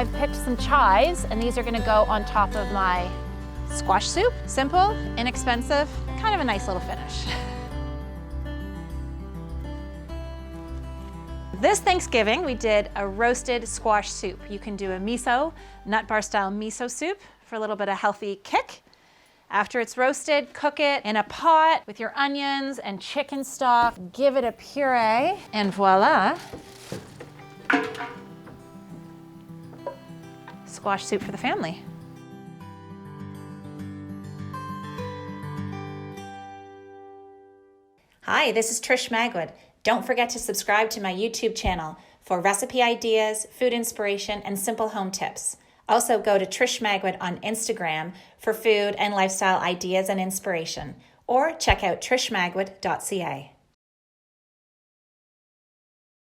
I've picked some chives, and these are gonna go on top of my squash soup. Simple, inexpensive, kind of a nice little finish. This Thanksgiving, we did a roasted squash soup. You can do a miso, nut bar style miso soup for a little bit of healthy kick. After it's roasted, cook it in a pot with your onions and chicken stock. Give it a puree, and voila. Squash soup for the family. Hi, this is Trish Magwood. Don't forget to subscribe to my YouTube channel for recipe ideas, food inspiration, and simple home tips. Also go to Trish Magwood on Instagram for food and lifestyle ideas and inspiration, or check out trishmagwood.ca.